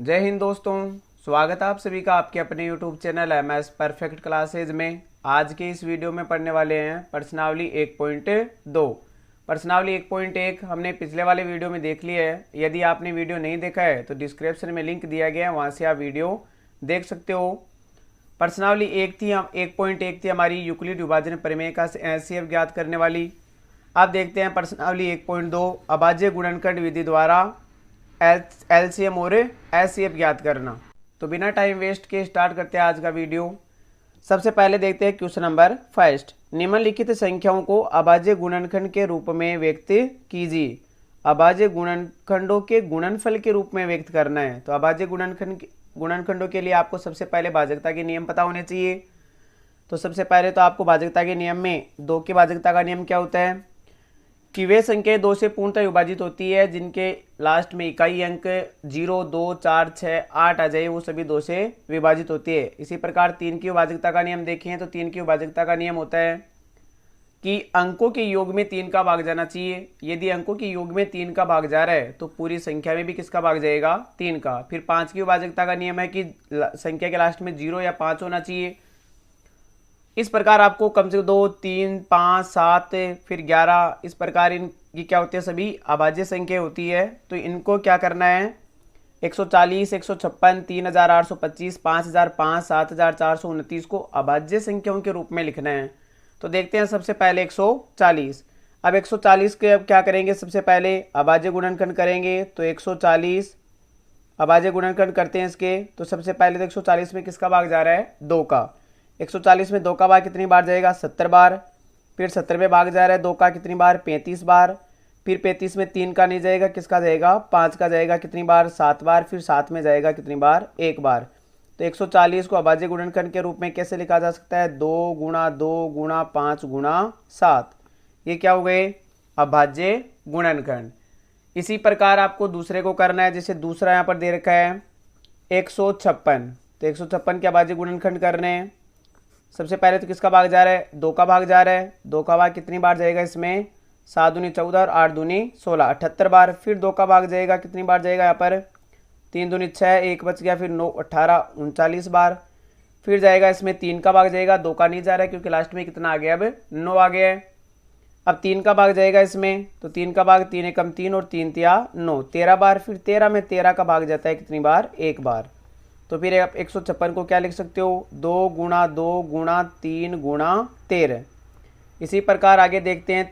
जय हिंद दोस्तों, स्वागत है आप सभी का आपके अपने YouTube channel MS perfect classes में। आज के इस वीडियो में पढ़ने वाले हैं प्रश्नावली 1.2। प्रश्नावली 1.1 हमने पिछले वाले वीडियो में देख लिया है। यदि आपने वीडियो नहीं देखा है तो डिस्क्रिप्शन में लिंक दिया गया है, वहाँ से आप वीडियो देख सकते हो। प्रश्नावली 1.1 थी हमारी यूक्लिड विभाजन प्रमेय का HCF ज्ञात करने वाली। अब देखते हैं प्रश्नावली 1.2 अभाज्य गुणनखंड विधि द्वारा LCM और HCF ज्ञात करना। तो बिना टाइम वेस्ट के स्टार्ट करते हैं आज का वीडियो। सबसे पहले देखते हैं क्वेश्चन नंबर फर्स्ट। निम्नलिखित संख्याओं को अभाज्य गुणनखंड के रूप में व्यक्त कीजिए। अभाज्य गुणनखंडों के गुणनफल के रूप में व्यक्त करना है। तो अभाज्य गुणनखंडों के लिए आपको सबसे पहले भाजकता के नियम पता होने चाहिए। तो सबसे पहले तो आपको भाजकता के नियम में 2 की भाजकता का नियम क्या होता है कि वे संख्याएं 2 से पूर्णतः विभाजित होती है जिनके लास्ट में इकाई अंक 0, 2, 4, 6, 8 आ जाए, वो सभी 2 से विभाजित होती है। इसी प्रकार 3 की विभाजकता का नियम देखें तो 3 की विभाजकता का नियम होता है कि अंकों के योग में 3 का भाग जाना चाहिए। यदि अंकों के योग में 3 का भाग जा रहा है तो पूरी संख्या में भी किसका भाग जाएगा? 3 का। फिर 5 की विभाजकता का नियम है कि संख्या के लास्ट में 0 या 5 होना चाहिए। इस प्रकार आपको कम से कम 2, 3, 5, 7 फिर 11 इस प्रकार इनकी क्या होती है? सभी अभाज्य संख्या होती है। तो इनको क्या करना है? 140, 156, 3825, 5005, 7429 को अभाज्य संख्याओं के रूप में लिखना है। तो देखते हैं सबसे पहले 140। अब 140 के अब क्या करेंगे? सबसे पहले अभाज्य गुणनखंड करेंगे। तो 140 अभाज्य गुणनखंड करते हैं इसके। तो सबसे पहले तो 140 में किसका भाग जा रहा है? 2 का। 140 में 2 का भाग कितनी बार जाएगा? 70 बार। फिर 70 में भाग जा रहा है 2 का कितनी बार? 35 बार। फिर 35 में 3 का नहीं जाएगा, किसका जाएगा? 5 का जाएगा कितनी बार? 7 बार। फिर 7 में जाएगा कितनी बार? 1 बार। तो 140 को अभाज्य गुणनखंड के रूप में कैसे लिखा जा सकता है? 2 गुणा 2 गुणा 5 गुणा 7। ये क्या हो गए? अभाज्य गुणनखंड। इसी प्रकार आपको दूसरे को करना है। जैसे दूसरा यहाँ पर दे रखा है 156। तो 156 के अभाज्य गुणनखंड करने हैं। सबसे पहले तो किसका भाग जा रहा है? 2 का भाग जा रहा है। 2 का भाग कितनी बार जाएगा इसमें? 7 दूनी 14 और 8 दूनी 16, 78 बार। फिर 2 का भाग जाएगा कितनी बार जाएगा यहाँ पर? 3 दूनी 6, 1 बच गया। फिर 9, 18, 39 बार। फिर जाएगा इसमें 3 का भाग जाएगा। 2 का नहीं जा रहा है क्योंकि लास्ट में कितना आ गया? अब 9 आ गया है। अब 3 का भाग जाएगा इसमें। तो 3 का भाग 3 एकम 3 और 3 तिया 9, 13 बार। फिर 13 में 13 का भाग जाता है कितनी बार? 1 बार। तो फिर आप 156 को क्या लिख सकते हो? 2 गुणा 2 गुणा 3 गुणा 13। इसी प्रकार आगे देखते हैं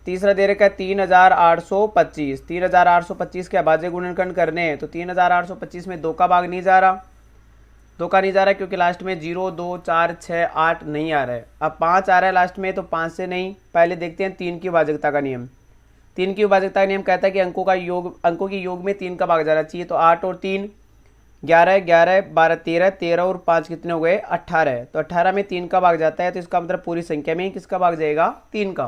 तीसरा दे रखा है 3825। 3825 के अभाज्य गुणनखंड करने हैं। तो 3825 में 2 का भाग नहीं जा रहा। 2 का नहीं जा रहा क्योंकि लास्ट में 0, 2, 4, 6, 8 नहीं आ रहा है। अब 5 आ रहा है लास्ट में, तो 5 से नहीं। पहले देखते हैं 3 की विभाजकता का नियम। 3 की विभाजकता का नियम कहता है कि अंकों के योग में 3 का भाग जाना चाहिए। तो 8 और 3 11, 11, 12, 13, 13 और 5 कितने हो गए? 18। तो 18 में 3 का भाग जाता है। तो इसका मतलब पूरी संख्या में किसका भाग जाएगा? 3 का।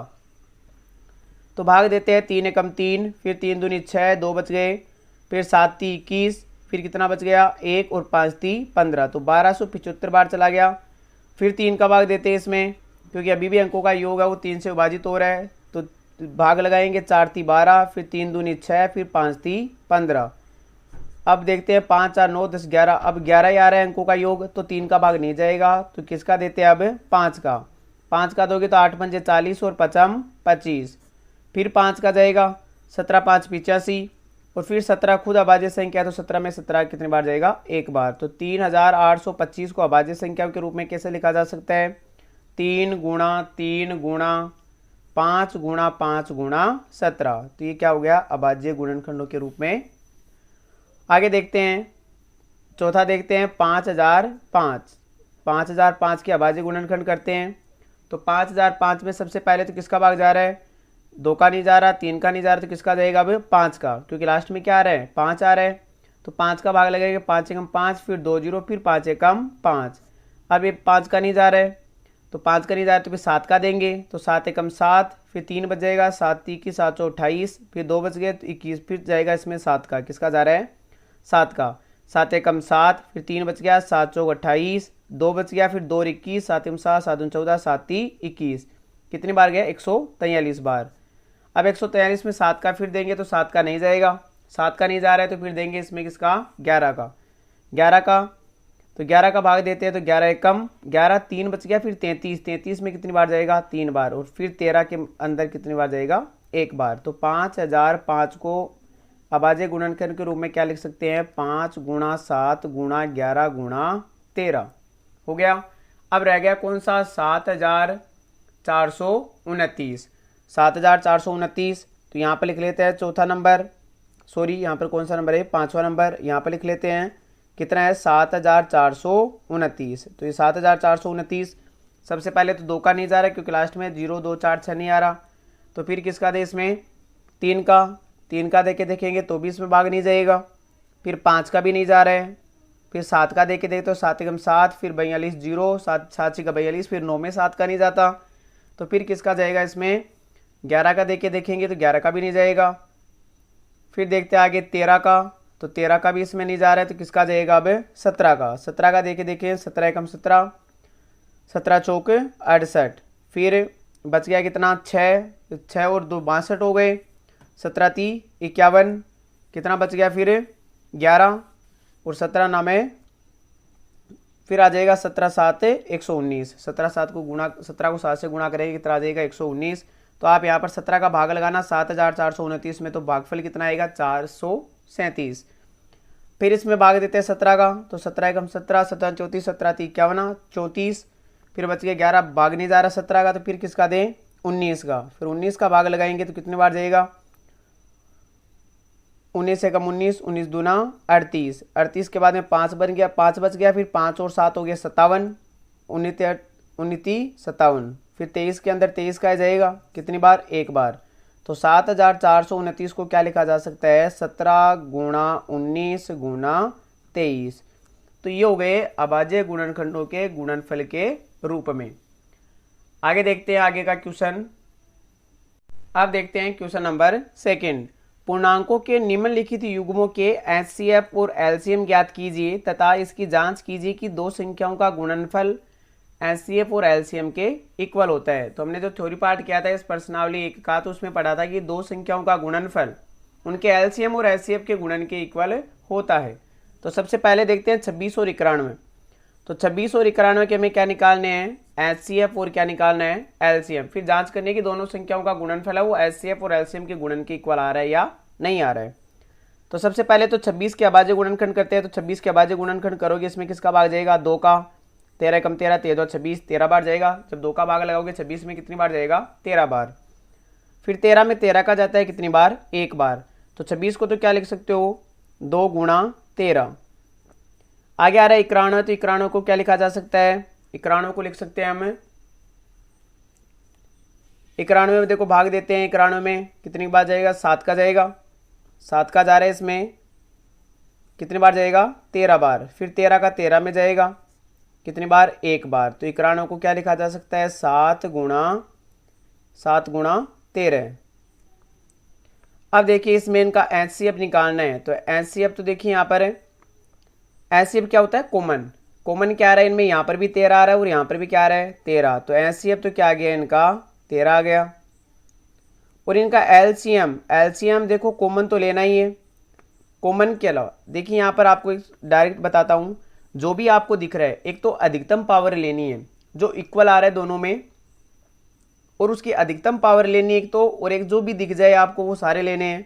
तो भाग देते हैं 3 एकम 3, फिर 3 दूनी 6, 2 बच गए। फिर 7 ती 21, फिर कितना बच गया? 1 और 5 ती 15। तो 1275 बार चला गया। फिर 3 का भाग देते हैं इसमें क्योंकि अभी भी अंकों का योग है वो 3 से विभाजित हो रहा है। तो भाग लगाएंगे। 4 ती 12, फिर 3 दूनी 6, फिर 5 ती 15। अब देखते हैं 5, 4, 9, 10, 11। अब 11 ही आ रहा है अंकों का योग, तो 3 का भाग नहीं जाएगा। तो किसका देते हैं? अब 5 का। 5 का दोगे तो 8 पंजे 40 और 5 25। फिर 5 का जाएगा 17, 5 85। और फिर 17 खुद अभाज्य संख्या, तो 17 में 17 कितनी बार जाएगा? 1 बार। तो 3825 को अभाज्य संख्या के रूप में कैसे लिखा जा सकता है? 3 गुणा 3 गुणा 5 गुणा 5 गुणा 17। तो ये क्या हो गया? अभाज्य गुणनखंडों के रूप में। आगे देखते हैं चौथा देखते हैं 5005। 5005 के अभाज्य गुणनखंड करते हैं। तो 5005 में सबसे पहले तो किसका भाग जा रहा है? 2 का नहीं जा रहा, 3 का नहीं जा रहा। तो किसका जाएगा? अब 5 का, क्योंकि लास्ट में क्या आ रहा है? 5 आ रहा है। तो 5 का भाग लगेगा 5 एकम 5, फिर 2 0, फिर 5 एकम 5। अब ये 5 का नहीं जा रहा है। तो 5 का नहीं जा रहा है तो फिर 7 का देंगे। तो 7 एकम 7, फिर 3 बच जाएगा। 7 ती 21, 7 28, फिर 2 बच गए तो 21। फिर जाएगा इसमें 7 का, किसका जा रहा है? 7 का। 7 एकम 7, फिर 3 बच गया। 7 चौक 28, 2 बच गया। फिर 2 और 21, 7 एकम 7, 7 14, 7 ती 21। कितनी बार गया? 143 बार। अब 143 में 7 का फिर देंगे तो 7 का नहीं जाएगा। 7 का नहीं जा रहा है तो फिर देंगे इसमें किसका, 11 का। 11 का तो 11 का भाग देते हैं तो 11 एकम 11, 3 बच गया, फिर 33, 33 में कितनी बार जाएगा, 3 बार, और फिर 13 के अंदर कितनी बार जाएगा, 1 बार। तो 5005 को अभाज्य गुणनखंड के रूप में क्या लिख सकते हैं, 5 गुणा 7 गुणा 11 गुणा 13 हो गया। अब रह गया कौन सा, 7429। 7429 तो यहाँ पर लिख लेते हैं चौथा नंबर, सॉरी यहाँ पर कौन सा नंबर है, 5वां नंबर, यहाँ पर लिख लेते हैं कितना है, 7429। तो ये 7429 सबसे पहले तो 2 का नहीं जा रहा है क्योंकि लास्ट में 0 2 4 6 नहीं आ रहा, तो फिर किसका दे, इसमें 3 का। 3 का दे के देखेंगे तो भी इसमें भाग नहीं जाएगा, फिर 5 का भी नहीं जा रहा है, फिर 7 का दे के देखते हो 7 एकम 7, फिर 42 0, 7 7 का 42, फिर 9 में 7 का नहीं जाता, तो फिर किसका जाएगा, इसमें 11 का दे के देखेंगे तो 11 का भी नहीं जाएगा। फिर देखते हैं आगे 13 का, तो 13 का भी इसमें नहीं जा रहा है तो किसका जाएगा अब, 17 का। 17 का देके देखें, 17 एकम 17, 17 चौक 68, फिर बच गया कितना, 6, 6 और 2 62 हो गए, 17 3 51, कितना बच गया फिर 11, और 17 नाम है, फिर आ जाएगा 17 7 119। 17 7 को गुणा, 17 को 7 से गुणा करेंगे कितना आ जाएगा, 119। तो आप यहाँ पर 17 का भाग लगाना, 7429 में तो भागफल कितना आएगा, 437। फिर इसमें भाग देते हैं 17 का, तो 17 एकम 17, 17 34, 17 3 51, 34, फिर बच गया 11, भाग नहीं जा रहा 17 का, तो फिर किसका दें, 19 का। फिर 19 का भाग लगाएंगे तो कितनी बार जाएगा, 19 एकम 19, 19 दूना 38, 38 के बाद में 5 बन गया, 5 बच गया, फिर 5 और 7 हो गया 57, 19 57, फिर 23 के अंदर 23 का जाएगा कितनी बार, 1 बार। तो 7429 को क्या लिखा जा सकता है, 17 गुणा 19 गुणा 23। तो ये हो गए अभाज्य गुणनखंडों के गुणनफल के रूप में। आगे देखते हैं आगे का क्वेश्चन। अब देखते हैं क्वेश्चन नंबर 2। पूर्णांकों के निम्नलिखित युग्मों के एचसीएफ और एलसीएम ज्ञात कीजिए तथा इसकी जांच कीजिए कि दो संख्याओं का गुणनफल एचसीएफ और एलसीएम के इक्वल होता है। तो हमने जो थ्योरी पार्ट किया था इस प्रश्नावली 1 का, तो उसमें पढ़ा था कि दो संख्याओं का गुणनफल उनके एलसीएम और एचसीएफ के गुणन के इक्वल होता है। तो सबसे पहले देखते हैं 26 और 91। तो 26 और 91 के हमें क्या निकालने हैं, एचसीएफ और क्या निकालना है, एलसीएम। फिर जांच करने की दोनों संख्याओं का गुणनफल है वो एचसीएफ और एलसीएम के गुणन के इक्वल आ रहा है या नहीं आ रहा है। तो सबसे पहले तो 26 के अभाज्य गुणनखंड करते हैं। तो 26 के अभाज्य गुणनखंड करोगे, इसमें किसका भाग जाएगा, 2 का। 13 कम 13, 13 2 26, 13 बार जाएगा। जब 2 का भाग लगाओगे 26 में कितनी बार जाएगा, 13 बार। फिर 13 में 13 का जाता है कितनी बार, 1 बार। तो 26 को तो क्या लिख सकते हो, 2 गुणा 13। आगे आ रहा है 91। तो 91 को क्या लिखा जा सकता है, 91 को लिख सकते हैं हम 91 में देखो भाग देते हैं। 91 में कितनी बार जाएगा, 7 का जाएगा। 7 का जा रहा है, इसमें कितनी बार जाएगा, 13 बार। फिर 13 का 13 में जाएगा कितनी बार, 1 बार। तो 91 को क्या लिखा जा सकता है, 7 गुणा 13। अब देखिए इसमें इनका एचसीएफ निकालना है। तो एचसीएफ तो देखिए यहाँ पर है, एचसीएफ क्या होता है, कॉमन। कॉमन क्या आ रहा है इनमें, यहाँ पर भी 13 आ रहा है और यहाँ पर भी क्या आ रहा है, 13। तो एचसीएफ तो क्या आ गया इनका, 13 आ गया। और इनका एलसीएम देखो कॉमन तो लेना ही है। कॉमन के अलावा देखिए यहाँ पर आपको डायरेक्ट बताता हूँ, जो भी आपको दिख रहा है एक तो अधिकतम पावर लेनी है जो इक्वल आ रहा है दोनों में, और उसकी अधिकतम पावर लेनी है एक तो, और एक जो भी दिख जाए आपको वो सारे लेने हैं।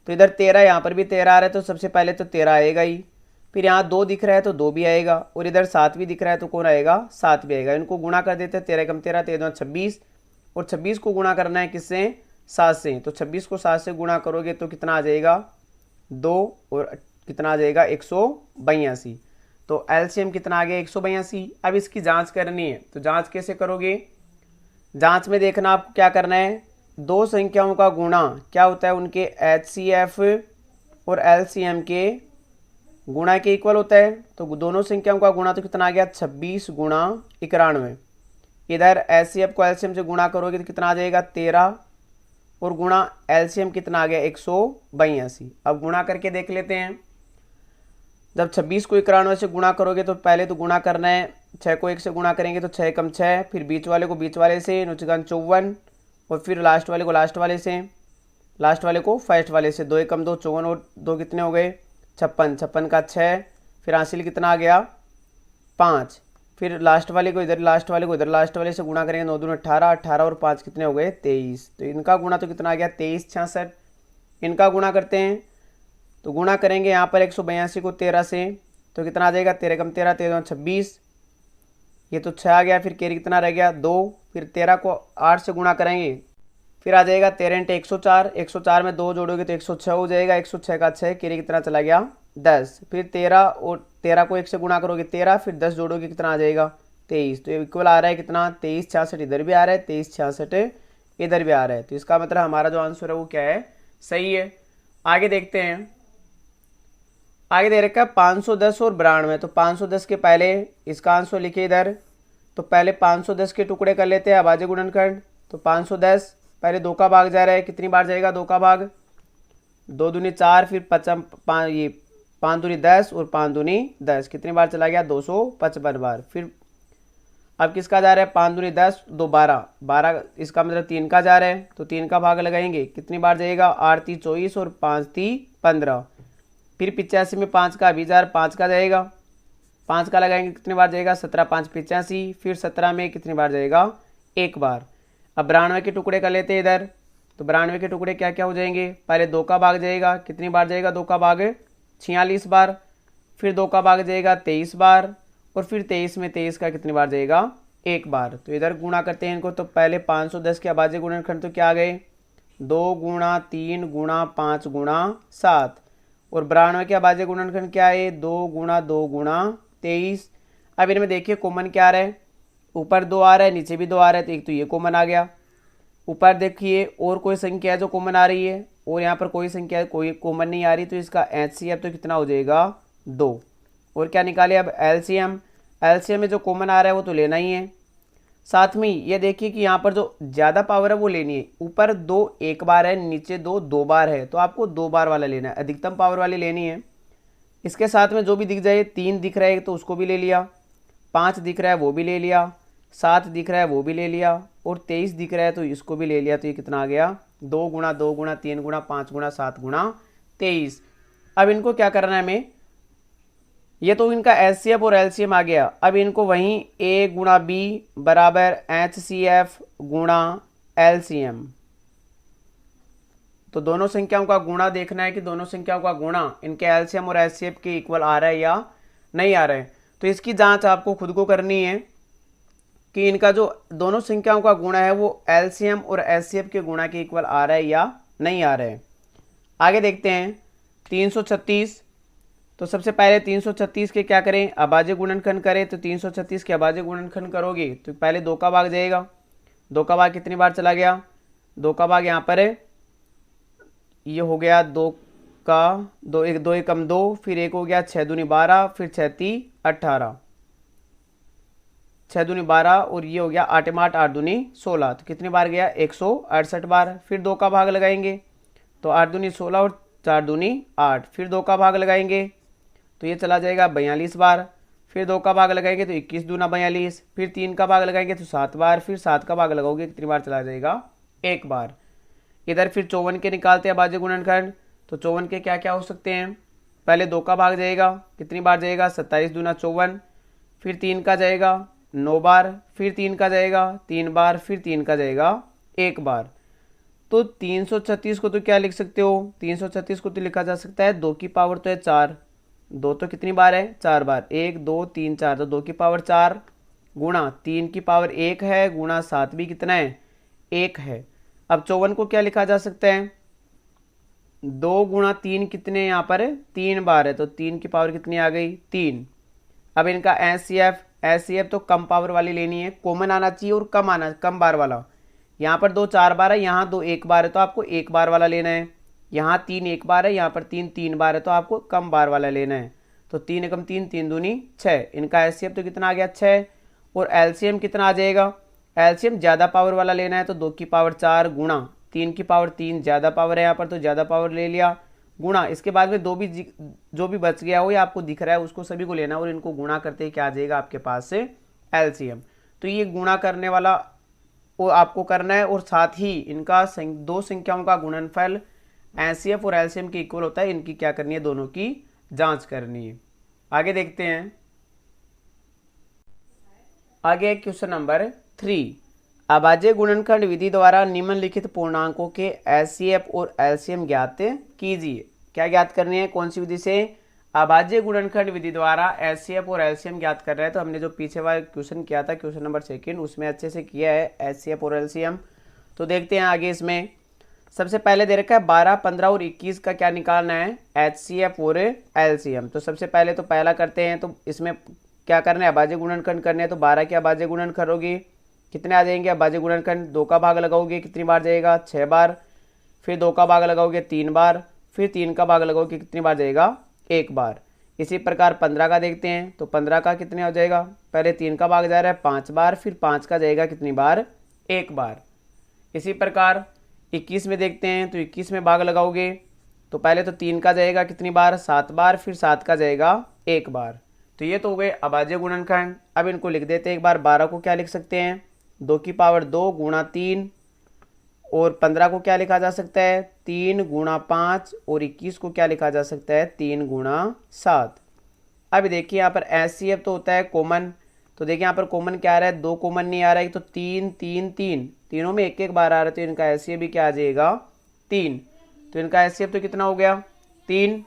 तो इधर 13, यहाँ पर भी 13 आ रहा है तो सबसे पहले तो 13 आएगा ही। फिर यहाँ 2 दिख रहा है तो 2 भी आएगा, और इधर 7 भी दिख रहा है तो कौन आएगा, 7 भी आएगा। इनको गुणा कर देते हैं, 13 कम 13, 13 26, और 26 को गुणा करना है किससे, 7 से। तो 26 को 7 से गुणा करोगे तो कितना आ जाएगा, 2, और कितना आ जाएगा, 182। तो एलसीएम कितना आ गया, 182। अब इसकी जांच करनी है, तो जांच कैसे करोगे, जांच में देखना आपको क्या करना है, दो संख्याओं का गुणा क्या होता है, उनके एचसीएफ और एलसीएम के गुणा के इक्वल होता है। तो दोनों संख्याओं का गुणा तो कितना आ गया, 26 गुणा 91। इधर एचसीएफ को एलसीएम से गुणा करोगे तो कितना आ जाएगा, 13, और गुणा एलसीएम कितना आ गया, 182। अब गुणा करके देख लेते हैं। जब 26 को 91 से गुणा करोगे तो पहले तो गुणा करना है, 6 को 1 से गुणा करेंगे तो 6 कम 6, फिर बीच वाले को बीच वाले से, 54, और फिर लास्ट वाले को लास्ट वाले से। लास्ट वाले को फर्स्ट वाले से, 2 एकम 2, 54 और 2 कितने हो गए 56, 56 का 6, फिर हासिल कितना आ गया 5, फिर लास्ट वाले को इधर, लास्ट वाले को इधर, लास्ट वाले से गुणा करेंगे 9 दूनी 18, 18 और 5 कितने हो गए 23। तो इनका गुणा तो कितना आ गया 23 66। इनका गुणा करते हैं तो गुणा करेंगे यहाँ पर 182 को 13 से, तो कितना आ जाएगा 13 कम 13, 13 26, ये तो 6 आ गया। फिर कैरी कितना रह गया 2, फिर 13 को 8 से गुणा करेंगे, फिर आ जाएगा 13 × 104, 104 में 2 जोड़ोगे तो 106 हो जाएगा, 106 का 6, कैरी कितना चला गया 10, फिर 13 और 13 को 1 से गुणा करोगे 13, फिर 10 जोड़ोगे कितना आ जाएगा 23। तो ये इक्वल आ रहा है कितना 23 66, इधर भी आ रहा है 23 66 इधर भी आ रहा है। तो इसका मतलब हमारा जो आंसर है वो क्या है, सही है। आगे देखते हैं, आगे दे रखा है 510 और 92। तो 510 के पहले इसका आंसर लिखे इधर, तो पहले 510 के टुकड़े कर लेते हैं अभाज्य गुणनखंड। तो 510 पहले 2 का भाग जा रहा है, कितनी बार जाएगा 2 का भाग, 2 दूनी 4, फिर 5 ये 5 दूनी 10 और 5 दूनी 10, कितनी बार चला गया 255 बार। फिर अब किसका जा रहा है 5 दूनी 10, 2 12, 12 इसका मतलब 3 का जा रहा है, तो 3 का भाग लगाएंगे, कितनी बार जाएगा 8 3 24 और 5 3 15। फिर 85 में 5 का अभी 5 का जाएगा, 5 का लगाएंगे कितनी बार जाएगा 17 5 85, फिर 17 में कितनी बार जाएगा 1 बार। अब 92 के टुकड़े कर लेते हैं इधर, तो 92 के टुकड़े क्या क्या हो जाएंगे, पहले 2 का भाग जाएगा, कितनी बार जाएगा 2 का भाग 46 बार, फिर 2 का भाग जाएगा 23 बार, और फिर 23 में 23 का कितनी बार जाएगा 1 बार। तो इधर गुणा करते हैं इनको, तो पहले 510 के अभाज्य गुणनखंड तो क्या आ गए 2 गुणा 3 गुणा 5 गुणा 7, और 92 के अभाज्य गुणनखंड क्या है 2 गुणा 2 गुणा 23। अब इनमें देखिए कॉमन क्या आ रहा है, ऊपर 2 आ रहा है नीचे भी 2 आ रहा है, तो एक तो ये कॉमन आ गया। ऊपर देखिए और कोई संख्या है जो कॉमन आ रही है, और यहाँ पर कोई संख्या कोई कॉमन नहीं आ रही, तो इसका एचसीएफ तो कितना हो जाएगा 2। और क्या निकाले अब एलसीएम, एलसीएम में जो कॉमन आ रहा है वो तो लेना ही है। साथ में ये देखिए कि यहाँ पर जो ज़्यादा पावर है वो लेनी है, ऊपर 2 1 बार है, नीचे 2 2 बार है, तो आपको 2 बार वाला लेना है, अधिकतम पावर वाली लेनी है। इसके साथ में जो भी दिख जाए, 3 दिख रहा है तो उसको भी ले लिया, 5 दिख रहा है वो भी ले लिया, 7 दिख रहा है वो भी ले लिया, और 23 दिख रहा है तो इसको भी ले लिया। तो ये कितना आ गया 2 गुणा 2 गुणा 3 गुणा 5 गुणा 7 गुणा 23। अब इनको क्या करना है हमें, ये तो इनका एचसीएफ और एलसीएम आ गया। अब इनको वहीं ए गुणा बी बराबर एचसीएफ गुणा एलसीएम, तो दोनों संख्याओं का गुणा देखना है कि दोनों संख्याओं का गुणा इनके एलसीएम और एचसीएफ के इक्वल आ रहा है या नहीं आ रहा है। तो इसकी जांच आपको खुद को करनी है कि इनका जो दोनों संख्याओं का गुणा है वो एलसीएम और एचसीएफ के गुणा के इक्वल आ रहा है या नहीं आ रहा है। आगे देखते हैं 336। तो सबसे पहले 336 के क्या करें, अभाज्य गुणनखंड करें। तो 336 के अभाज्य गुणनखंड करोगे तो पहले 2 का भाग जाएगा, 2 का भाग कितनी बार चला गया, 2 का भाग यहाँ पर है, ये हो गया 2 का 2 1 2 एकम 2, फिर 1 हो गया 6 दूनी 12, फिर 6 3 18, 6 दूनी 12, और ये हो गया 8 8 8 दूनी 16, तो कितनी बार गया 168 बार। फिर 2 का भाग लगाएंगे तो 8 दूनी 16 और 4 दूनी 8, फिर 2 का भाग लगाएंगे तो ये चला जाएगा 42 बार, फिर 2 का भाग लगाएंगे तो 21 दूना 42, फिर 3 का भाग लगाएंगे तो 7 बार, फिर 7 का भाग लगाओगे कितनी बार चला जाएगा 1 बार। इधर फिर 54 के निकालते हैं अभाज्य गुणनखंड। तो 54 के क्या क्या हो सकते हैं, पहले 2 का भाग जाएगा, कितनी बार जाएगा 27 दूना 54, फिर 3 का जाएगा 9 बार, फिर 3 का जाएगा 3 बार, फिर 3 का जाएगा 1 बार। तो 336 को तो क्या लिख सकते हो, 336 को तो लिखा जा सकता है 2 की पावर तो है 4, 2 तो कितनी बार है 4 बार, 1 2 3 4, तो 2 की पावर 4 गुणा 3 की पावर 1 है गुणा 7 भी कितना है 1 है। अब 54 को क्या लिखा जा सकता है 2 गुणा 3 कितने यहाँ पर 3 बार है, तो 3 की पावर कितनी आ गई 3। अब इनका एचसीएफ तो कम पावर वाली लेनी है, कॉमन आना चाहिए और कम बार वाला। यहाँ पर 2 4 बार है, यहाँ 2 1 बार है, तो आपको 1 बार वाला लेना है। यहाँ 3 1 बार है, यहाँ पर 3 3 बार है, तो आपको कम बार वाला लेना है। तो 3 एकम 3 3 दूनी 6, इनका एचसीएफ तो कितना आ गया 6, और एलसीएम कितना आ जाएगा, एलसीएम ज़्यादा पावर वाला लेना है, तो 2 की पावर 4 गुणा 3 की पावर 3, ज़्यादा पावर है यहाँ पर तो ज़्यादा पावर ले लिया, गुणा इसके बाद में जो भी बच गया हो या आपको दिख रहा है उसको सभी को लेना, और इनको गुणा करते ही क्या आ जाएगा आपके पास से एलसीएम। तो ये गुणा करने वाला वो आपको करना है, और साथ ही इनका दो संख्याओं का गुणनफल एचसीएफ और एलसीएम के इक्वल होता है, इनकी क्या करनी है, दोनों की जांच करनी है। आगे देखते हैं। आगे क्वेश्चन नंबर 3, अभाज्य गुणनखंड विधि द्वारा निम्नलिखित पूर्णांकों के एचसीएफ और एलसीएम ज्ञात कीजिए। क्या ज्ञात करनी है, कौन सी विधि से, अभाज्य गुणनखंड विधि द्वारा एचसीएफ और एलसीएम ज्ञात कर रहे हैं। तो हमने जो पीछे वाला क्वेश्चन किया था, क्वेश्चन नंबर 2, उसमें अच्छे से किया है एचसीएफ और एलसीएम। तो देखते हैं आगे। इसमें सबसे पहले दे रखा है 12, 15 और 21 का क्या निकालना है, एचसीएफ और एलसीएम। तो सबसे पहले तो पहला करते हैं। तो इसमें क्या करना है, अभाज्य गुणनखंड करने हैं। तो 12 के अभाज्य गुणनखंड होगी, कितने आ जाएंगे अभाज्य गुणनखंड, 2 का भाग लगाओगे कितनी बार जाएगा, 6 बार। फिर 2 का भाग लगाओगे 3 बार। फिर 3 का भाग लगाओगे कितनी बार जाएगा, 1 बार। इसी प्रकार 15 का देखते हैं। तो 15 का कितने हो जाएगा, पहले 3 का भाग जा रहा है 5 बार, फिर 5 का जाएगा कितनी बार, 1 बार। इसी प्रकार 21 में देखते हैं। तो 21 में भाग लगाओगे तो पहले तो 3 का जाएगा कितनी बार, 7 बार, फिर 7 का जाएगा 1 बार। तो ये तो हो गए अभाज्य गुणनखंड। अब इनको लिख देते हैं एक बार। 12 को क्या लिख सकते हैं, 2 की पावर 2 गुणा 3, और 15 को क्या लिखा जा सकता है, 3 गुणा 5, और 21 को क्या लिखा जा सकता है, 3 गुणा 7। अब देखिए यहाँ पर एचसीएफ तो होता है कॉमन। तो देखिए यहाँ पर कॉमन क्या आ रहा है, 2 कॉमन नहीं आ रहा है। तो 3 3 3, तीनों में 1 1 बार आ रहा है। तो इनका एचसीएफ भी क्या आ जाएगा, 3। तो इनका एचसीएफ तो कितना हो गया, 3।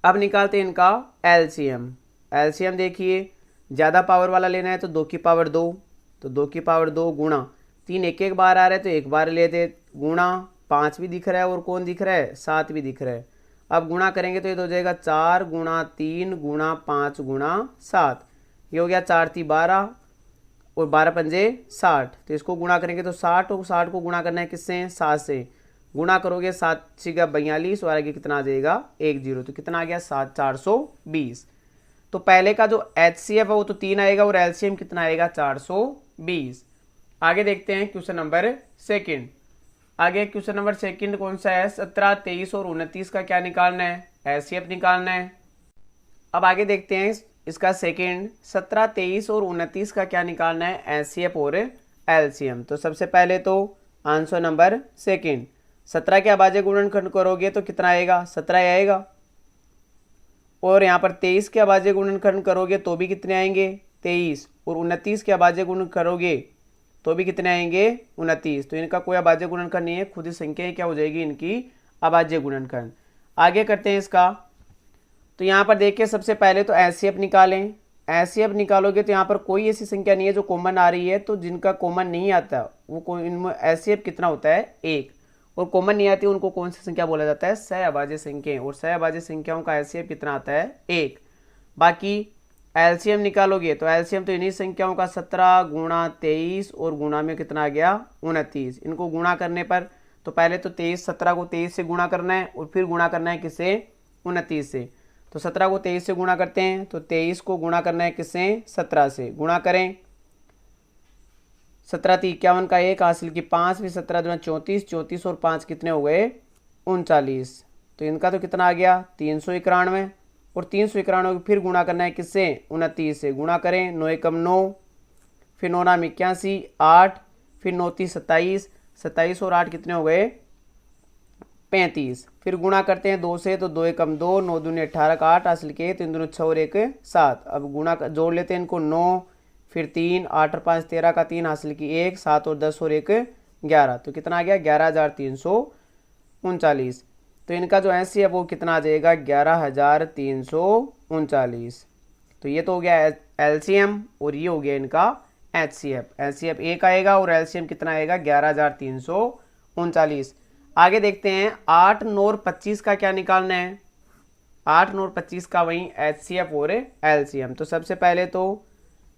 अब निकालते हैं इनका एलसीएम। एलसीएम देखिए, ज़्यादा पावर वाला लेना है तो 2 की पावर 2। तो 2 की पावर 2 गुणा 3, 1 1 बार आ रहा है तो 1 बार लेते, गुणा 5 भी दिख रहा है, और कौन दिख रहा है, 7 भी दिख रहा है। अब गुणा करेंगे तो ये तो हो जाएगा 4 गुणा 3 गुणा 5 गुणा 7। ये हो गया 4 3 12, और 12 पंजे 60। तो इसको गुणा करेंगे तो 60, और 60 को गुणा करना है किससे, 7 से। गुणा करोगे 7 6 42, और आगे कितना आ जाएगा, 1 0। तो कितना आ गया, 7 420। तो पहले का जो एचसीएफ है वो तो 3 आएगा, और एलसीएम कितना आएगा, 420। आगे देखते हैं क्वेश्चन नंबर 2। आगे क्वेश्चन नंबर 2 कौन सा है, 17, 23 और 29 का क्या निकालना है, एचसीएफ निकालना है। अब आगे देखते हैं इसका 17, 23 और 29 का क्या निकालना है, एचसीएफ और एलसीएम। तो सबसे पहले तो आंसर नंबर 2, 17 के अभाज्य गुणनखंड करोगे तो कितना आएगा, 17 आएगा। और यहाँ पर 23 के अभाज्य गुणनखंड करोगे तो भी कितने आएंगे, 23। और 29 के अभाज्य गुणन करोगे तो भी कितने आएंगे, 29। तो इनका कोई अभाज्य गुणनखंड नहीं है, खुद ही संख्या क्या हो जाएगी इनकी, अभाज्य गुणनखंड। आगे करते हैं इसका। तो यहाँ पर देखिए सबसे पहले तो एचसीएफ निकालें। एचसीएफ निकालोगे तो यहाँ पर कोई ऐसी संख्या नहीं है जो कॉमन आ रही है। तो जिनका कॉमन नहीं आता वो इनमें एचसीएफ कितना होता है, 1। और कॉमन नहीं आती उनको कौन सी संख्या बोला जाता है, सहअभाज्य संख्या। और सहअभाज्य संख्याओं का एचसीएफ कितना आता है, 1। बाकी एलसीएम निकालोगे तो एलसीएम तो इन्हीं संख्याओं का 17 गुणा 23 और गुणा में कितना आ गया, 29। इनको गुणा करने पर तो पहले तो 17 को 23 से गुणा करना है, और फिर गुणा करना है किससे, 29 से। तो 17 को 23 से गुणा करते हैं, तो 23 को गुणा करना है किससे, 17 से। गुणा करें, 17 × 51 का 1 हासिल की 5, फिर 17 दूना 34, 34 और 5 कितने हो गए, 39। तो इनका तो कितना आ गया, 391। और 391 फिर गुणा करना है किससे, 29 से। गुणा करें, 9 × 9, फिर 9 × 81, 8, फिर 9 × 27, 27 और 8 कितने हो गए, 35। फिर गुणा करते हैं 2 से, तो 2 × 2, 9 दूनी 18 का 8 हासिल किए, 3 दूनी 6 और 1 7। अब गुणा जोड़ लेते हैं इनको, 9 फिर 3, 8 और 5 13 का 3 हासिल की 1, 7 और 10 और 1 11। तो कितना आ गया, 11,339। तो इनका जो एचसीएफ है वो कितना आ जाएगा, 11,339। तो ये तो हो गया एलसीएम, और ये हो गया इनका एचसीएफ। एचसीएफ 1 आएगा और एलसीएम कितना आएगा, 11,339। आगे देखते हैं 8, 9 और 25 का क्या निकालना है। 8, 9 और 25 का वही एचसीएफ और एलसीएम। तो सबसे पहले तो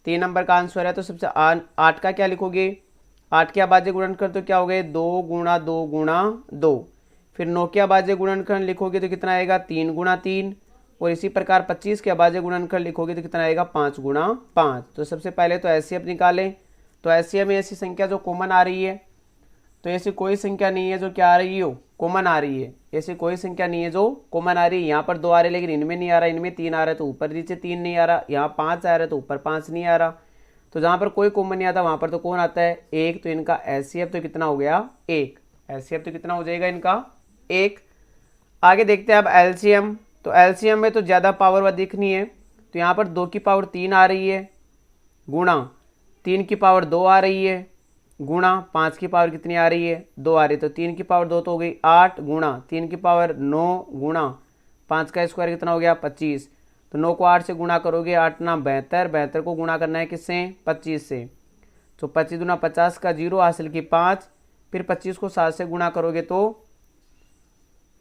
3 नंबर का आंसर है। तो सबसे 8 का क्या लिखोगे, 8 के अभाज्य गुणनखंड तो क्या हो गए, 2 गुणा 2 गुणा 2। फिर 9 के अभाज्य गुणनखंड लिखोगे तो कितना आएगा, 3 गुणा 3। और इसी प्रकार 25 के अभाज्य गुणनखंड लिखोगे तो कितना आएगा, 5 गुणा 5। तो सबसे पहले तो एचसीएफ निकालें। तो एचसीएफ में ऐसी संख्या जो कॉमन आ रही है, तो ऐसी कोई संख्या नहीं है जो क्या आ रही हो, कॉमन आ रही है। ऐसी कोई संख्या नहीं है जो कॉमन आ रही है। यहाँ पर 2 आ रहे लेकिन इनमें नहीं आ रहा, इनमें 3 आ रहा है तो ऊपर नीचे 3 नहीं आ रहा, यहाँ 5 आ रहा है तो ऊपर 5 नहीं आ रहा। तो जहाँ पर कोई कॉमन नहीं आता वहाँ पर तो कौन आता है, एक। तो इनका एचसीएफ तो कितना हो गया, एक। एचसीएफ तो कितना हो जाएगा इनका, एक। आगे देखते हैं अब एलसीएम। तो एलसीएम में तो ज़्यादा पावर दिखनी है, तो यहाँ पर 2 की पावर 3 आ रही है, गुणा 3 की पावर 2 आ रही है, गुणा 5 की पावर कितनी आ रही है, 2 आ रही है। तो 3 की पावर 2 तो हो गई 8, गुणा 3 की पावर 9, गुणा 5 का स्क्वायर कितना हो गया 25। तो 9 को 8 से गुणा करोगे, 8 ना 72, 72 को गुणा करना है किससे, 25 से। तो 25 दूना 50 का 0 हासिल की 5, फिर 25 को 7 से गुणा करोगे तो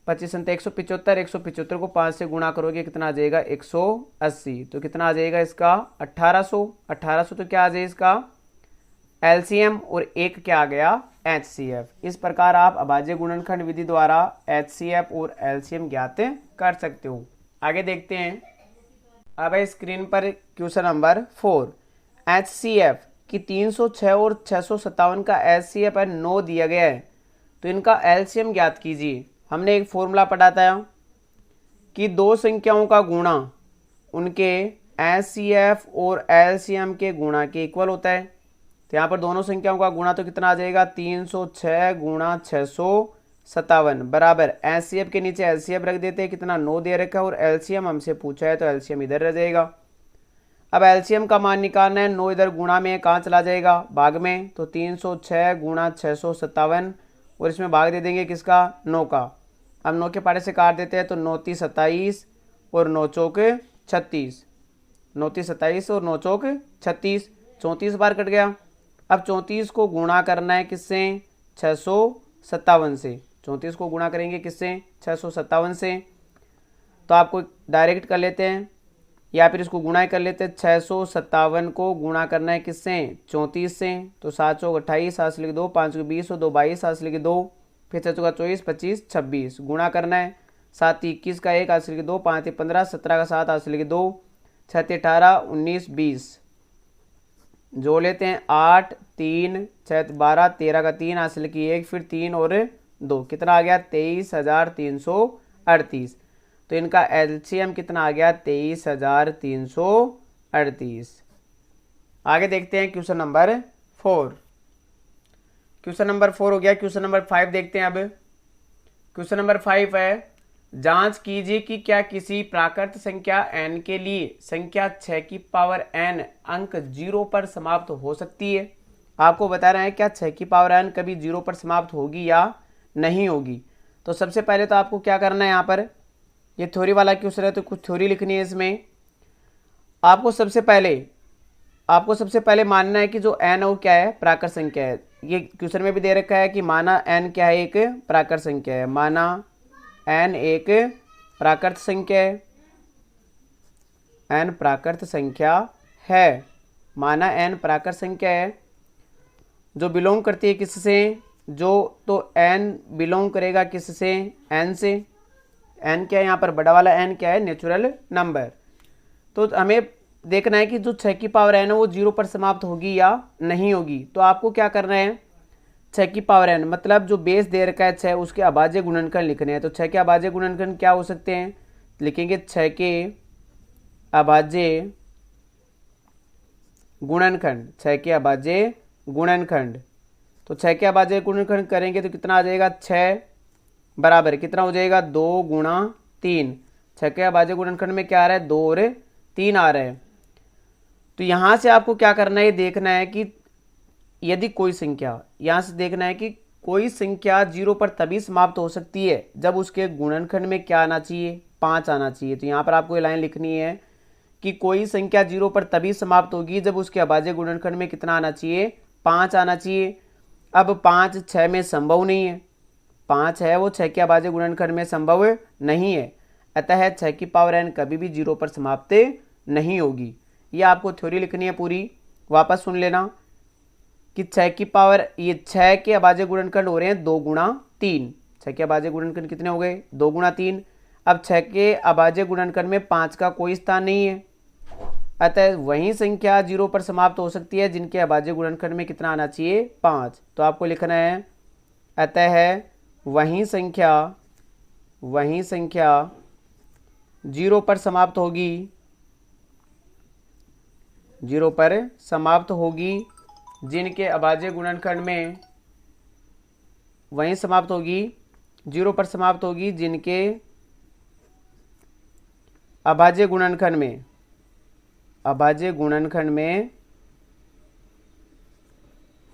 25 संत 175, 175 को 5 से गुणा करोगे कितना आ जाएगा 180। तो कितना आ जाएगा इसका 1800। 1800 तो क्या आ जाएगा इसका एलसीएम, और एक क्या आ गया एचसीएफ। इस प्रकार आप अभाज्य गुणनखंड विधि द्वारा एचसीएफ और एलसीएम ज्ञात कर सकते हो। आगे देखते हैं। अब स्क्रीन पर क्वेश्चन नंबर 4। एचसीएफ की 306 और 657 का एचसीएफ है 9 दिया गया है, तो इनका एलसीएम ज्ञात कीजिए। हमने एक फॉर्मूला पढ़ा था कि दो संख्याओं का गुणा उनके एचसीएफ और एलसीएम के गुणा के इक्वल होता है। तो यहाँ पर दोनों संख्याओं का गुणा तो कितना आ जाएगा 306 गुणा 657 बराबर एचसीएफ के नीचे एलसीएफ रख देते हैं, कितना 9 दे रखा है, और एलसीएम हमसे पूछा है तो एलसीएम इधर रह जाएगा। अब एलसीएम का मान निकालना है, 9 इधर गुणा में कहाँ चला जाएगा, भाग में। तो 306 गुणा 657 और इसमें भाग दे देंगे किसका, 9 का। अब 9 के पारे से काट देते हैं, तो 9 × 27 और 9 चौक 36, 9 × 27 और 9 चौक 36, 34 बार कट गया। अब 34 को गुणा करना है किससे, 657 से। 34 को गुणा करेंगे किससे, 657 से। तो आपको डायरेक्ट कर लेते हैं या फिर इसको गुणा कर लेते हैं। 657 को गुणा करना है किससे, 34 से। तो 7 चौक 28, 7 से लिख 2, 5 को 20 और 2 22, 7 से लिख 2, फिर 6 चौका 24, 25, 26 गुणा करना है। 7 21 का 1, 8 से लिख 2, 5 15, 17 का 7, 8 से लिख 2, 6 18, 19 20 जोड़ लेते हैं। 8 3 6 12, 13 का 3, हासिल की 1, फिर 3 और 2 कितना आ गया 23,338। तो इनका एलसीएम कितना आ गया 23,338। आगे देखते हैं क्वेश्चन नंबर 4। क्वेश्चन नंबर 4 हो गया। क्वेश्चन नंबर 5 देखते हैं। अब क्वेश्चन नंबर 5 है, जांच कीजिए कि क्या किसी प्राकृत संख्या n के लिए संख्या 6 की पावर n अंक 0 पर समाप्त हो सकती है। आपको बता रहे हैं क्या 6 की पावर n कभी 0 पर समाप्त होगी या नहीं होगी। तो सबसे पहले तो आपको क्या करना है, यहाँ पर ये थ्योरी वाला क्वेश्चन है तो कुछ थ्योरी लिखनी है इसमें। आपको सबसे पहले मानना है कि जो n वो क्या है, प्राकृत संख्या है। ये क्वेश्चन में भी दे रखा है कि माना n क्या है, एक प्राकृत संख्या है। माना n एक प्राकृत संख्या है, n प्राकृत संख्या है। माना n प्राकृत संख्या है जो बिलोंग करती है किससे, जो तो n बिलोंग करेगा किससे, n से। n क्या है यहाँ पर, बड़ा वाला n क्या है, नेचुरल नंबर। तो हमें देखना है कि जो 6 की पावर n है वो 0 पर समाप्त होगी या नहीं होगी। तो आपको क्या करना है, 6 की पावर n मतलब जो बेस दे रखा है 6, उसके अभाज्य गुणनखंड लिखने हैं। तो 6 के अभाज्य गुणनखंड क्या हो सकते हैं, लिखेंगे 6 के अभाज्य गुणनखंड, 6 के अभाज्य गुणनखंड। तो 6 के अभाज्य गुणनखंड करेंगे तो कितना आ जाएगा, 6 बराबर कितना हो जाएगा 2 गुणा 3। 6 के अभाज्य गुणनखंड में क्या आ रहा है, 2 और 3 आ रहा है। तो यहां से आपको क्या करना है, देखना है कि यदि कोई संख्या, यहां से देखना है कि कोई संख्या 0 पर तभी समाप्त हो सकती है जब उसके गुणनखंड में क्या आना चाहिए, 5 आना चाहिए। तो यहाँ पर आपको ये लाइन लिखनी है कि कोई संख्या 0 पर तभी समाप्त होगी जब उसके अभाज्य गुणनखंड में कितना आना चाहिए, 5 आना चाहिए। अब 5 6 में संभव नहीं है, 5 है वो 6 के अभाज्य गुणनखंड में संभव नहीं है, अतः 6 की पावर n कभी भी 0 पर समाप्त नहीं होगी। ये आपको थ्योरी लिखनी है पूरी, वापस सुन लेना कि 6 की पावर, ये 6 के अभाज्य गुणनखंड हो रहे हैं 2 गुणा 3। 6 के अभाज्य गुणनखंड कितने हो गए, 2 गुणा 3। अब 6 के अभाज्य गुणनखंड में 5 का कोई स्थान नहीं है, अतः वही संख्या 0 पर समाप्त हो सकती है जिनके अभाज्य गुणनखंड में कितना आना चाहिए, 5। तो आपको लिखना है अतः वही संख्या 0 पर समाप्त होगी 0 पर समाप्त होगी, जिनके अभाज्य गुणनखंड में वहीं समाप्त होगी, 0 पर समाप्त होगी, जिनके अभाज्य गुणनखंड में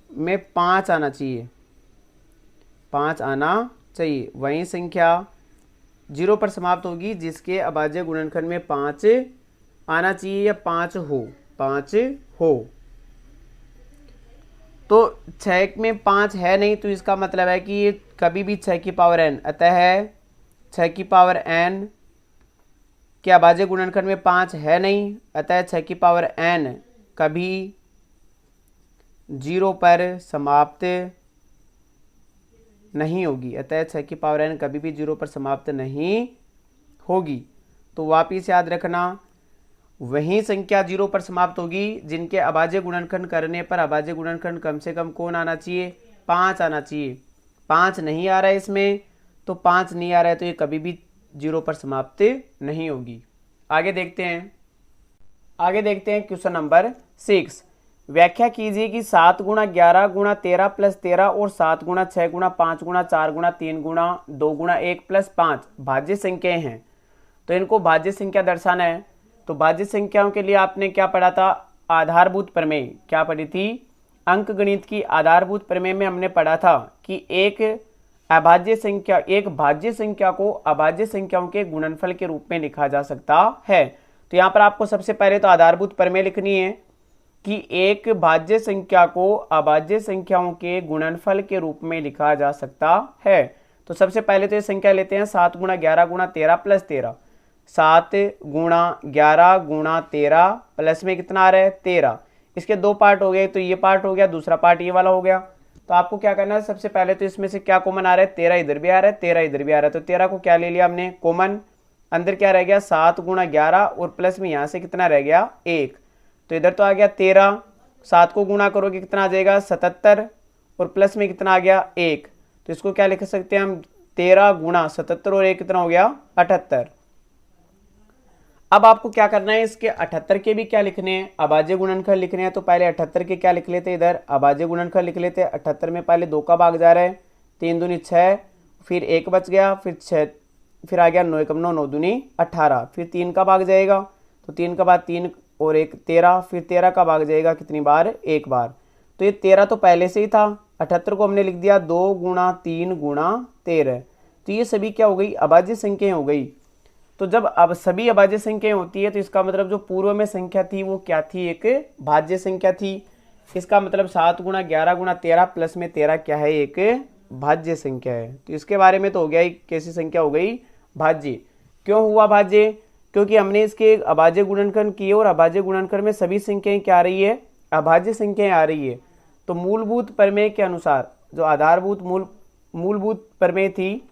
में 5 आना चाहिए, 5 आना चाहिए। वही संख्या 0 पर समाप्त होगी जिसके अभाज्य गुणनखंड में 5 आना चाहिए या 5 हो। तो 6 में 5 है नहीं, तो इसका मतलब है कि ये कभी भी 6 की पावर n, अतः 6 की पावर n के अभाज्य गुणनखंड में 5 है नहीं, अतः 6 की पावर n कभी 0 पर समाप्त नहीं होगी, अतः 6 की पावर n कभी भी 0 पर समाप्त नहीं होगी। तो वापिस याद रखना, वही संख्या 0 पर समाप्त होगी जिनके अभाज्य गुणनखंड करने पर अभाज्य गुणनखंड कम से कम कौन आना चाहिए, 5 आना चाहिए। 5 नहीं आ रहा है इसमें, तो 5 नहीं आ रहा है तो ये कभी भी 0 पर समाप्त नहीं होगी। आगे देखते हैं क्वेश्चन नंबर 6। व्याख्या कीजिए कि 7 गुणा 11 गुणा 13 प्लस 13 और 7 गुणा 6 गुणा 5 गुणा 4 गुणा 3 गुणा 2 गुणा 1 प्लस 5 भाज्य संख्याएं हैं। तो इनको भाज्य संख्या दर्शाना है। तो भाज्य संख्याओं के लिए आपने क्या पढ़ा था, आधारभूत प्रमेय क्या पढ़ी थी, अंकगणित की आधारभूत प्रमेय में हमने पढ़ा था कि एक भाज्य संख्या को अभाज्य संख्याओं के गुणनफल के रूप में लिखा जा सकता है। तो यहाँ पर आपको सबसे पहले तो आधारभूत प्रमेय लिखनी है कि एक भाज्य संख्या को अभाज्य संख्याओं के गुणनफल के रूप में लिखा जा सकता है। तो सबसे पहले तो ये संख्या लेते हैं 7 गुणा 11 गुणा 13 प्लस 13। 7 गुणा 11 गुणा 13 प्लस में कितना आ रहा है 13। इसके 2 पार्ट हो गए, तो ये पार्ट हो गया, दूसरा पार्ट ये वाला हो गया। तो आपको क्या करना है, सबसे पहले तो इसमें से क्या कॉमन आ रहा है, 13 इधर भी आ रहा है, 13 इधर भी आ रहा है। तो 13 को क्या ले लिया हमने कॉमन, अंदर क्या रह गया 7 गुणा 11 और प्लस में यहाँ से कितना रह गया 1। तो इधर तो आ गया 13, 7 को गुणा करोगे कितना आ जाएगा 77 और प्लस में कितना आ गया 1। तो इसको क्या लिख सकते हैं हम, 13 गुणा 77 और 1 कितना हो गया 78। अब आपको क्या करना है, इसके 78 के भी क्या लिखने हैं, अभाज्य गुणनखंड लिखने हैं। तो पहले 78 के क्या लिख लेते हैं, इधर अभाज्य गुणनखंड लिख लेते हैं। 78 में पहले 2 का भाग जा रहा है, 3 दूनी 6, फिर 1 बच गया, फिर 6, फिर आ गया 9 एकम 9, 9 दूनी 18, फिर 3 का भाग जाएगा, तो 3 का बाद 3 और 1 13, फिर 13 का भाग जाएगा कितनी बार, 1 बार। तो ये 13 तो पहले से ही था, 78 को हमने लिख दिया 2 गुणा 3 गुणा 13। तो ये सभी क्या हो गई, अभाज्य संख्याएं हो गई। तो जब अब सभी अभाज्य संख्याएं होती है तो इसका मतलब जो पूर्व में संख्या थी वो क्या थी, एक भाज्य संख्या थी। इसका मतलब 7 गुणा 11 गुणा 13 प्लस में 13 क्या है, एक भाज्य संख्या है। तो इसके बारे में तो हो गया, एक कैसी संख्या हो गई, भाज्य। क्यों हुआ भाज्य, क्योंकि हमने इसके अभाज्य गुणनखंड किए और अभाज्य गुणनखंड में सभी संख्याएं क्या आ रही है, अभाज्य संख्याएं आ रही है। तो मूलभूत प्रमेय के अनुसार जो आधारभूत मूलभूत प्रमेय थी,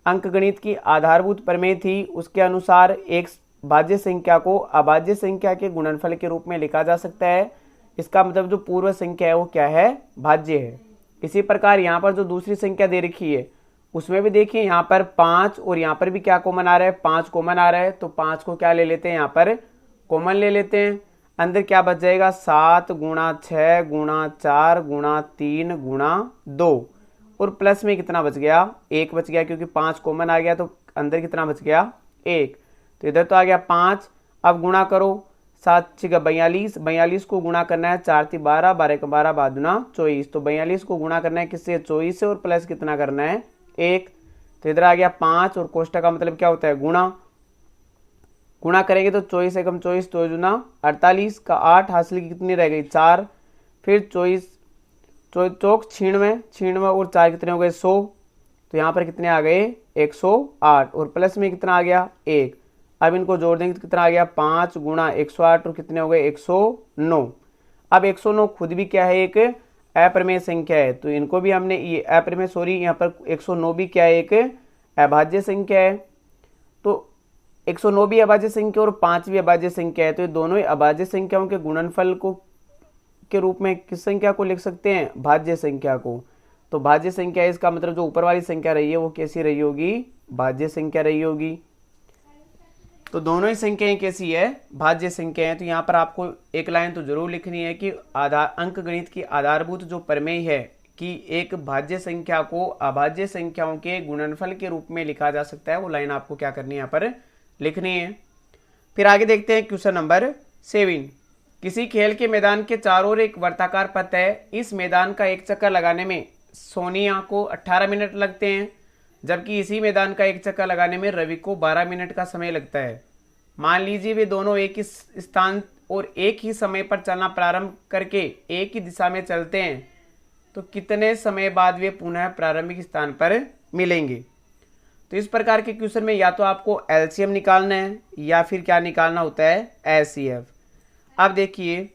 अंकगणित की आधारभूत प्रमेय थी, उसके अनुसार एक भाज्य संख्या को अभाज्य संख्या के गुणनफल के रूप में लिखा जा सकता है। इसका मतलब जो पूर्व संख्या है वो क्या है, भाज्य है। इसी प्रकार यहाँ पर जो दूसरी संख्या दे रखी है उसमें भी देखिए यहाँ पर 5 और यहाँ पर भी क्या कॉमन आ रहा है, 5 कॉमन आ रहा है। तो 5 को क्या ले लेते हैं, यहाँ पर कॉमन ले लेते हैं। अंदर क्या बच जाएगा, 7 गुणा 6 गुणा 4 गुणा 3 गुणा 2 और प्लस में कितना बच गया, 1 बच गया, क्योंकि 5 कॉमन आ गया तो अंदर कितना बच गया 1। तो इधर तो आ गया 5। अब गुणा करो, 7 6 42, 42 को गुणा करना है 4 3 12, 12 1 12, 12 दूना 24। तो 42 को गुणा करना है किससे, 24 से, और प्लस कितना करना है 1। तो इधर आ गया 5 और कोष्टक का मतलब क्या होता है, गुणा करेंगे तो 24 एकम 24, 24 दूना 48 का 8, हासिल की कितनी रह गई 4, फिर 24 चौक 96 और 4 कितने हो गए 100। तो यहाँ पर कितने आ गए 108 और प्लस में कितना आ गया 1। अब इनको जोड़ देंगे तो कितना आ गया 5 गुणा 108 और कितने हो गए 109। अब 109 खुद भी क्या है, एक अप्रमेय संख्या है। तो इनको भी हमने ये अप्रमेय यहाँ पर 109 भी क्या है, एक अभाज्य संख्या है। तो 109 भी अभाज्य संख्या और 5 भी अभाज्य संख्या है। तो ये दोनों ही अभाज्य संख्याओं के गुणनफल को के रूप में किस संख्या को लिख सकते हैं, भाज्य संख्या को। तो भाज्य संख्या है, इसका मतलब जो ऊपर वाली संख्या रही है वो कैसी रही होगी, भाज्य संख्या रही होगी। तो दोनों ही संख्याएं कैसी है, भाज्य संख्या है। तो यहाँ पर आपको एक लाइन तो जरूर लिखनी है कि अंकगणित की आधारभूत जो प्रमेय है कि एक भाज्य संख्या को अभाज्य संख्याओं के गुणनफल के रूप में लिखा जा सकता है, वो लाइन आपको क्या करनी है, यहाँ पर लिखनी है। फिर आगे देखते हैं क्वेश्चन नंबर 7। किसी खेल के मैदान के चारों ओर एक वर्ताकार पथ है। इस मैदान का एक चक्कर लगाने में सोनिया को 18 मिनट लगते हैं, जबकि इसी मैदान का एक चक्कर लगाने में रवि को 12 मिनट का समय लगता है। मान लीजिए वे दोनों एक ही स्थान और एक ही समय पर चलना प्रारंभ करके एक ही दिशा में चलते हैं, तो कितने समय बाद वे पुनः प्रारंभिक स्थान पर मिलेंगे। तो इस प्रकार के क्वेश्चन में या तो आपको एलसीएम निकालना है या फिर क्या निकालना होता है, एचसीएफ। अब देखिए,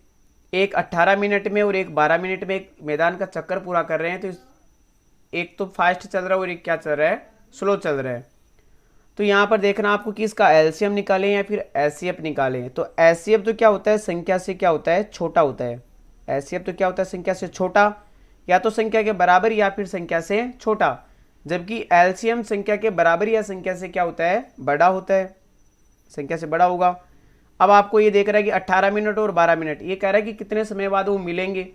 एक 18 मिनट में और एक 12 मिनट में एक मैदान का चक्कर पूरा कर रहे हैं, तो एक तो फास्ट चल रहा है और एक क्या चल रहा है, स्लो चल रहा है। तो यहाँ पर देखना आपको कि इसका एलसीएम निकालें या फिर एचसीएफ निकालें। तो एचसीएफ तो क्या होता है, संख्या से क्या होता है, छोटा होता है। एचसीएफ तो क्या होता है, संख्या से छोटा, या तो संख्या के बराबर या फिर संख्या से छोटा, जबकि एलसीएम संख्या के बराबर या संख्या से क्या होता है, बड़ा होता है, संख्या से बड़ा होगा। अब आपको ये देख रहा है कि 18 मिनट और 12 मिनट, ये कह रहा है कि कितने समय बाद वो मिलेंगे।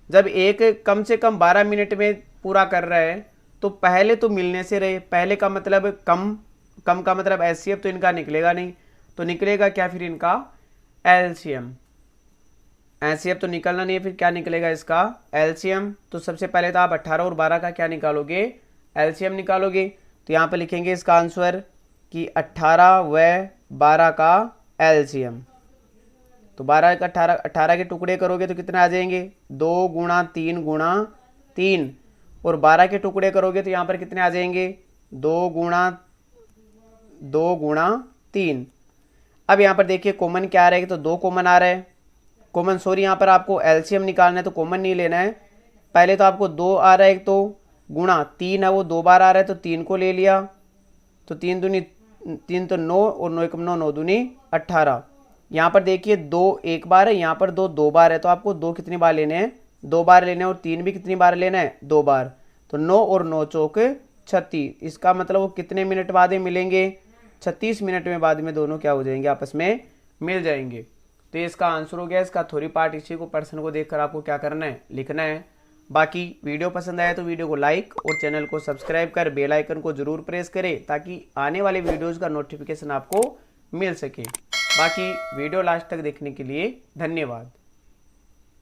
जब एक कम से कम 12 मिनट में पूरा कर रहा है तो पहले तो मिलने से रहे, पहले का मतलब कम, कम का मतलब एचसीएफ तो इनका निकलेगा नहीं, तो निकलेगा क्या फिर इनका, एलसीएम। एचसीएफ तो निकलना नहीं है, फिर क्या निकलेगा इसका, एलसीएम। तो सबसे पहले तो आप 18 और 12 का क्या निकालोगे, एलसीएम निकालोगे। तो यहाँ पर लिखेंगे इसका आंसर कि 18 व 12 का एलसीएम। तो 12 का 18 के टुकड़े करोगे तो कितने आ जाएंगे, 2 गुणा 3 गुणा 3, और 12 के टुकड़े करोगे तो यहाँ पर कितने आ जाएंगे, 2 गुणा 3। अब यहाँ पर देखिए कॉमन क्या आ रहा है, तो 2 कॉमन आ रहा है, कॉमन सॉरी, यहाँ पर आपको एलसीएम निकालना है तो कॉमन नहीं लेना है। पहले तो आपको 2 आ रहा है, तो गुणा 3 है वो 2 बार आ रहा है, तो 3 को ले लिया, तो 3 दूनी 3 तो 9 और 9 1 9, 9 दूनी 18। यहाँ पर देखिए 2 एक बार है, यहाँ पर 2 2 बार है, तो आपको 2 कितनी बार लेने हैं, 2 बार लेने हैं, और 3 भी कितनी बार लेना है, 2 बार। तो 9 और 9 चौक 36, इसका मतलब वो कितने मिनट बाद में मिलेंगे, 36 मिनट में बाद में दोनों क्या हो जाएंगे, आपस में मिल जाएंगे। तो इसका आंसर हो गया इसका थ्योरी पार्ट। इसी को प्रश्न को देखकर आपको क्या करना है, लिखना है। बाकी वीडियो पसंद आया तो वीडियो को लाइक और चैनल को सब्सक्राइब कर बेल आइकन को जरूर प्रेस करें, ताकि आने वाले वीडियोज़ का नोटिफिकेशन आपको मिल सके। बाकी वीडियो लास्ट तक देखने के लिए धन्यवाद।